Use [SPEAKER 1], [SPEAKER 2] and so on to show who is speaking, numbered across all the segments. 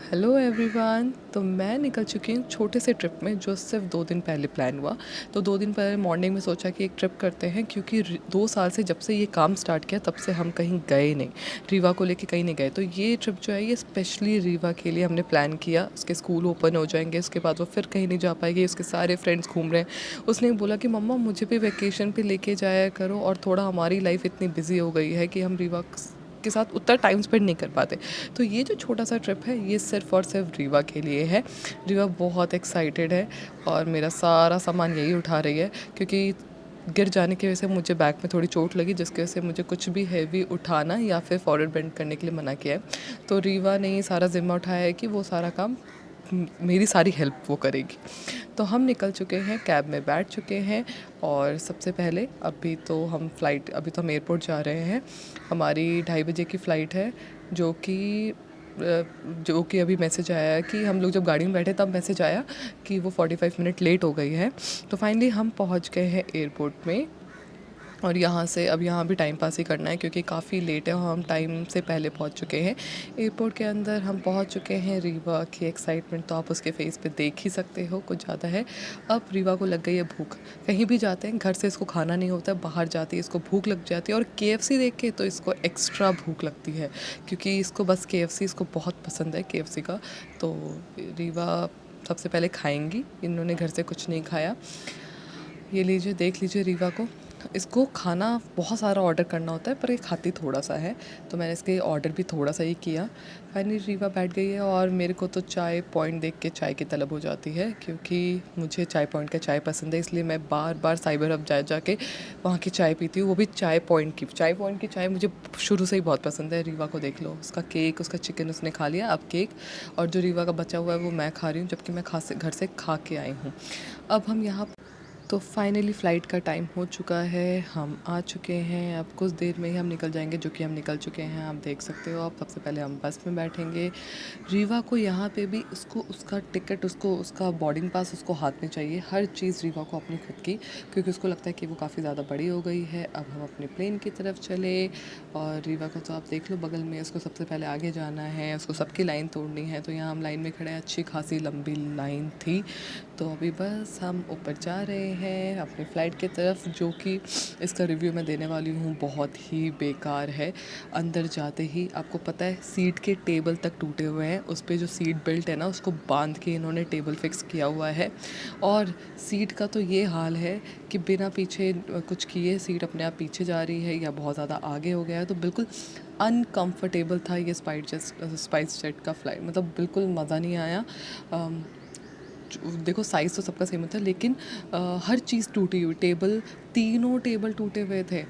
[SPEAKER 1] Hello everyone. तो मैं निकल चुकी हूँ छोटे से ट्रिप में जो सिर्फ 2 दिन पहले प्लान हुआ। तो 2 दिन पहले मॉर्निंग में सोचा कि एक ट्रिप करते हैं, क्योंकि 2 साल से जब से ये काम स्टार्ट किया तब से हम कहीं गए नहीं, रीवा को लेके कहीं नहीं गए। तो ये ट्रिप जो है ये स्पेशली रीवा के लिए हमने प्लान किया। उसके स्कूल ओपन हो जाएंगे, उसके बाद वो फिर कहीं नहीं जा पाएगी, उसके सारे फ्रेंड्स घूम रहे हैं। उसने बोला कि मम्मा मुझे भी वेकेशन पे लेके जाया करो, और थोड़ा हमारी लाइफ इतनी बिजी हो गई है कि हम रीवा के साथ उतना टाइम स्पेंड नहीं कर पाते। तो ये जो छोटा सा ट्रिप है ये सिर्फ़ और सिर्फ रीवा के लिए है। रीवा बहुत एक्साइटेड है और मेरा सारा सामान यही उठा रही है, क्योंकि गिर जाने की वजह से मुझे बैक में थोड़ी चोट लगी, जिसकी वजह से मुझे कुछ भी हैवी उठाना या फिर फॉरवर्ड बेंड करने के लिए मना किया है। तो रीवा ने ही सारा ज़िम्मा उठाया है कि वो सारा काम मेरी सारी हेल्प वो करेगी। तो हम निकल चुके हैं, कैब में बैठ चुके हैं। और सबसे पहले अभी तो हम एयरपोर्ट जा रहे हैं। हमारी 2:30 बजे की फ़्लाइट है, जो कि अभी मैसेज आया है कि हम लोग जब गाड़ी में बैठे तब मैसेज आया कि वो 45 मिनट लेट हो गई है। तो फाइनली हम पहुंच गए हैं एयरपोर्ट में। और यहाँ से अब यहाँ भी टाइम पास ही करना है, क्योंकि काफ़ी लेट है और हम टाइम से पहले पहुँच चुके हैं। एयरपोर्ट के अंदर हम पहुँच चुके हैं। रीवा की एक्साइटमेंट तो आप उसके फेस पे देख ही सकते हो, कुछ ज़्यादा है। अब रीवा को लग गई है भूख। कहीं भी जाते हैं घर से इसको खाना नहीं होता है, बाहर जाती है इसको भूख लग जाती है, और KFC देख के तो इसको एक्स्ट्रा भूख लगती है, क्योंकि इसको बस KFC इसको बहुत पसंद है, KFC का। तो रीवा सबसे पहले खाएंगी, इन्होंने घर से कुछ नहीं खाया। ये लीजिए, देख लीजिए रीवा को। इसको खाना बहुत सारा ऑर्डर करना होता है, पर ये खाती थोड़ा सा है, तो मैंने इसके ऑर्डर भी थोड़ा सा ही किया। फाइनली रीवा बैठ गई है, और मेरे को तो चाय पॉइंट देख के चाय की तलब हो जाती है, क्योंकि मुझे चाय पॉइंट का चाय पसंद है। इसलिए मैं बार बार साइबर हब जा जाके वहाँ की चाय पीती हूँ, वो भी चाय पॉइंट की। चाय पॉइंट की चाय मुझे शुरू से ही बहुत पसंद है। रीवा को देख लो, उसका केक, उसका चिकन उसने खा लिया, अब केक। और जो रीवा का बचा हुआ है वो मैं खा रही हूँ, जबकि मैं घर से खा के आई हूँ। अब हम यहाँ तो फाइनली फ़्लाइट का टाइम हो चुका है, हम आ चुके हैं। अब कुछ देर में ही हम निकल जाएंगे, जो कि हम निकल चुके हैं, आप देख सकते हो। आप सबसे पहले हम बस में बैठेंगे। रीवा को यहाँ पे भी उसको उसका टिकट, उसको उसका बोर्डिंग पास उसको हाथ में चाहिए, हर चीज़ रीवा को अपनी खुद की, क्योंकि उसको लगता है कि वो काफ़ी ज़्यादा बड़ी हो गई है। अब हम अपने प्लेन की तरफ चले, और रीवा का तो आप देख लो बगल में, उसको सबसे पहले आगे जाना है, उसको सबकी लाइन तोड़नी है। तो यहाँ हम लाइन में खड़े हैं, अच्छी खासी लंबी लाइन थी। तो अभी बस हम ऊपर जा रहे हैं अपनी फ़्लाइट की तरफ, जो कि इसका रिव्यू मैं देने वाली हूँ, बहुत ही बेकार है। अंदर जाते ही आपको पता है सीट के टेबल तक टूटे हुए हैं, उस पर जो सीट बेल्ट है ना उसको बांध के इन्होंने टेबल फिक्स किया हुआ है। और सीट का तो ये हाल है कि बिना पीछे कुछ किए सीट अपने आप पीछे जा रही है, या बहुत ज़्यादा आगे हो गया है। तो बिल्कुल अनकम्फर्टेबल था ये स्पाइस जेट का फ़्लाइट, मतलब बिल्कुल मज़ा नहीं आया। देखो साइज़ तो सबका सेम होता है, लेकिन हर चीज़ टूटी हुई, टेबल, तीनों टेबल टूटे हुए थे।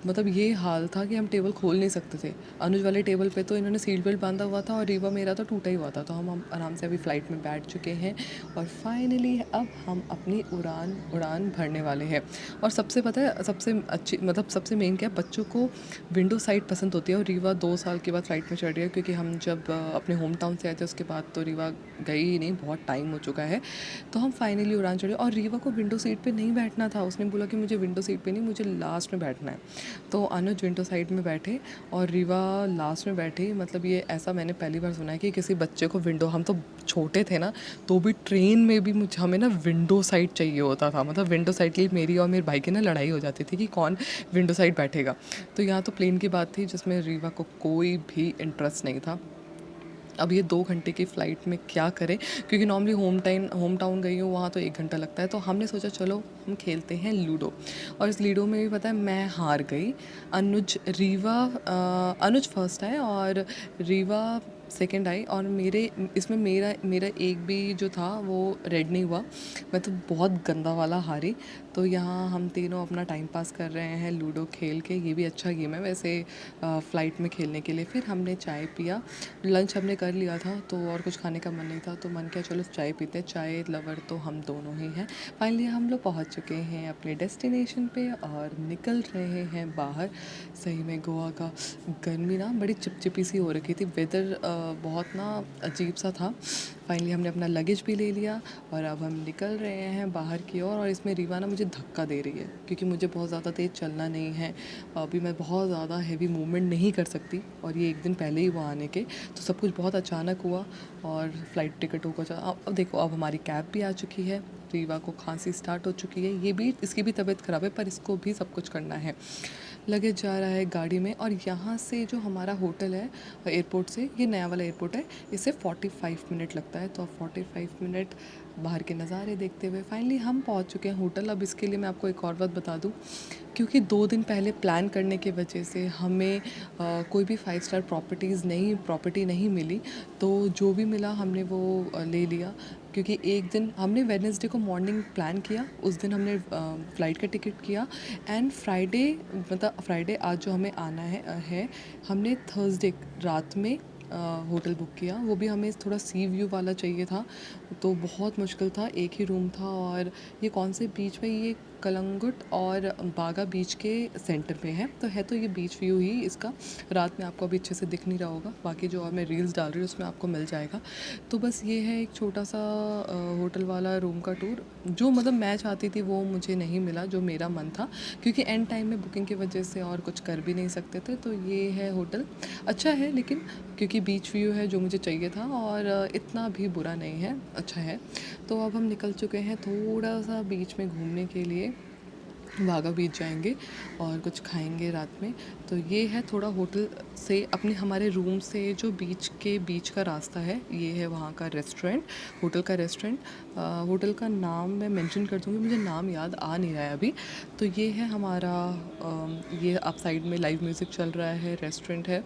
[SPEAKER 1] मतलब ये हाल था कि हम टेबल खोल नहीं सकते थे। अनुज वाले टेबल पे तो इन्होंने सीट बेल्ट बांधा हुआ था, और रीवा मेरा तो टूटा ही हुआ था। तो हम आराम से अभी फ़्लाइट में बैठ चुके हैं, और फाइनली अब हम अपनी उड़ान भरने वाले हैं। और सबसे पता है सबसे अच्छी, मतलब सबसे मेन क्या है, बच्चों को विंडो साइड पसंद होती है। और रीवा 2 साल के बाद फ़्लाइट में चढ़ रही है, क्योंकि हम जब अपने होम टाउन से आए थे उसके बाद तो रीवा गई ही नहीं, बहुत टाइम हो चुका है। तो हम फाइनली उड़ान चढ़े, और रीवा को विंडो सीट पे नहीं बैठना था। उसने बोला कि मुझे विंडो सीट पे नहीं, मुझे लास्ट में बैठना है। तो अनुज विंडो साइड में बैठे और रीवा लास्ट में बैठी। मतलब ये ऐसा मैंने पहली बार सुना है कि किसी बच्चे को विंडो, हम तो छोटे थे ना, तो भी ट्रेन में भी मुझे हमें ना विंडो साइड चाहिए होता था। मतलब विंडो साइड के लिए मेरी और मेरे भाई की ना लड़ाई हो जाती थी कि कौन विंडो साइड बैठेगा। तो यहाँ तो प्लेन की बात थी, जिसमें रीवा को कोई भी इंटरेस्ट नहीं था। अब ये 2 घंटे की फ़्लाइट में क्या करें, क्योंकि नॉर्मली होम टाउन गई हूँ, वहाँ तो 1 घंटा लगता है। तो हमने सोचा चलो हम खेलते हैं लूडो। और इस लूडो में भी पता है मैं हार गई। अनुज फर्स्ट आए और रीवा सेकंड आई, और मेरा मेरा एक भी जो था वो रेड नहीं हुआ। मैं तो बहुत गंदा वाला हारी। तो यहाँ हम तीनों अपना टाइम पास कर रहे हैं लूडो खेल के। ये भी अच्छा गेम है वैसे फ़्लाइट में खेलने के लिए। फिर हमने चाय पिया, लंच हमने कर लिया था, तो और कुछ खाने का मन नहीं था, तो मन किया चलो चाय पीते हैं। चाय लवर तो हम दोनों ही हैं। फाइनली हम लोग पहुंच चुके हैं अपने डेस्टिनेशन पे और निकल रहे हैं बाहर। सही में गोवा का गर्मी ना बड़ी चिपचिपी सी हो रखी थी, वेदर बहुत ना अजीब सा था। फाइनली हमने अपना लगेज भी ले लिया और अब हम निकल रहे हैं बाहर की ओर। और इसमें रीवा ना मुझे धक्का दे रही है क्योंकि मुझे बहुत ज़्यादा तेज़ चलना नहीं है, अभी मैं बहुत ज़्यादा हैवी मूवमेंट नहीं कर सकती, और ये एक दिन पहले ही हुआ आने के, तो सब कुछ बहुत अचानक हुआ। और फ़्लाइट टिकटों का अब देखो, अब हमारी कैब भी आ चुकी है, रीवा को खांसी स्टार्ट हो चुकी है, ये भी, इसकी भी तबीयत ख़राब है, पर इसको भी सब कुछ करना है। लगेज जा रहा है गाड़ी में, और यहाँ से जो हमारा होटल है एयरपोर्ट से, ये नया वाला एयरपोर्ट है, इससे 45 मिनट लगता है। तो अब 45 मिनट बाहर के नज़ारे देखते हुए फाइनली हम पहुँच चुके हैं होटल। अब इसके लिए मैं आपको एक और बात बता दूँ, क्योंकि 2 दिन पहले प्लान करने की वजह से हमें कोई भी 5 स्टार प्रॉपर्टी नहीं मिली, तो जो भी मिला हमने वो ले लिया। क्योंकि एक दिन हमने वेडनेसडे को मॉर्निंग प्लान किया, उस दिन हमने फ़्लाइट का टिकट किया, एंड फ्राइडे, मतलब फ्राइडे आज जो हमें आना है हमने थर्सडे रात में होटल बुक किया। वो भी हमें थोड़ा सी व्यू वाला चाहिए था, तो बहुत मुश्किल था, एक ही रूम था। और ये कौन से बीच में, ये कलंगुट और बागा बीच के सेंटर पे है, तो ये बीच व्यू ही इसका। रात में आपको अभी अच्छे से दिख नहीं रहा होगा, बाकी जो और मैं रील्स डाल रही हूँ उसमें आपको मिल जाएगा। तो बस ये है एक छोटा सा होटल वाला रूम का टूर, जो मतलब मैं चाहती थी वो मुझे नहीं मिला, जो मेरा मन था, क्योंकि एंड टाइम में बुकिंग की वजह से और कुछ कर भी नहीं सकते थे। तो ये है होटल, अच्छा है, लेकिन क्योंकि बीच व्यू है जो मुझे चाहिए था, और इतना भी बुरा नहीं है, अच्छा है। तो अब हम निकल चुके हैं थोड़ा सा बीच में घूमने के लिए, वाघा बीच जाएंगे और कुछ खाएंगे रात में। तो ये है थोड़ा होटल से, अपने हमारे रूम से जो बीच का रास्ता है, ये है वहाँ का रेस्टोरेंट, होटल का रेस्टोरेंट। होटल का नाम मैं मेंशन कर दूँगी, मुझे नाम याद आ नहीं रहा है अभी। तो ये है हमारा, ये आप साइड में लाइव म्यूज़िक चल रहा है, रेस्टोरेंट है।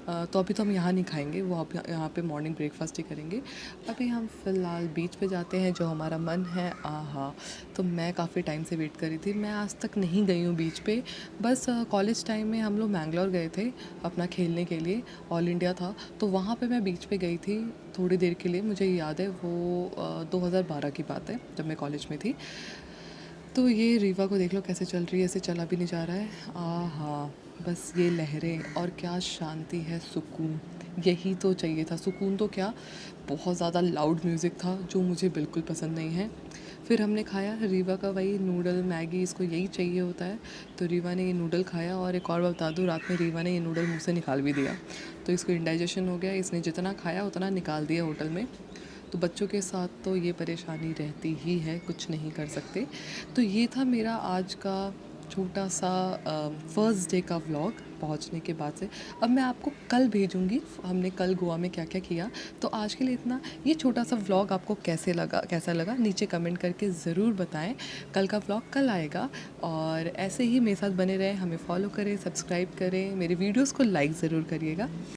[SPEAKER 1] तो अभी तो हम यहाँ नहीं खाएंगे, वो आप यहाँ पे मॉर्निंग ब्रेकफास्ट ही करेंगे। अभी हम फ़िलहाल बीच पे जाते हैं, जो हमारा मन है। आहा, तो मैं काफ़ी टाइम से वेट कर रही थी, मैं आज तक नहीं गई हूँ बीच पे। बस कॉलेज टाइम में हम लोग मैंगलोर गए थे अपना खेलने के लिए, ऑल इंडिया था, तो वहाँ पे मैं बीच पे गई थी थोड़ी देर के लिए, मुझे याद है वो 2012 की बात है, जब मैं कॉलेज में थी। तो ये रीवा को देख लो कैसे चल रही है, ऐसे चला भी नहीं जा रहा है। आहा, बस ये लहरें, और क्या शांति है, सुकून, यही तो चाहिए था। सुकून तो क्या, बहुत ज़्यादा लाउड म्यूज़िक था जो मुझे बिल्कुल पसंद नहीं है। फिर हमने खाया रीवा का वही नूडल मैगी, इसको यही चाहिए होता है। तो रीवा ने ये नूडल खाया, और एक और बता दूँ, रात में रीवा ने ये नूडल मुँह से निकाल भी दिया, तो इसको इंडाइजेशन हो गया, इसने जितना खाया उतना निकाल दिया होटल में। तो बच्चों के साथ तो ये परेशानी रहती ही है, कुछ नहीं कर सकते। तो ये था मेरा आज का छोटा सा फर्स्ट डे का व्लॉग पहुंचने के बाद से। अब मैं आपको कल भेजूंगी हमने कल गोवा में क्या क्या किया। तो आज के लिए इतना, ये छोटा सा व्लॉग आपको कैसा लगा नीचे कमेंट करके ज़रूर बताएं। कल का व्लॉग कल आएगा, और ऐसे ही मेरे साथ बने रहें, हमें फॉलो करें, सब्सक्राइब करें, मेरे वीडियोज़ को लाइक ज़रूर करिएगा।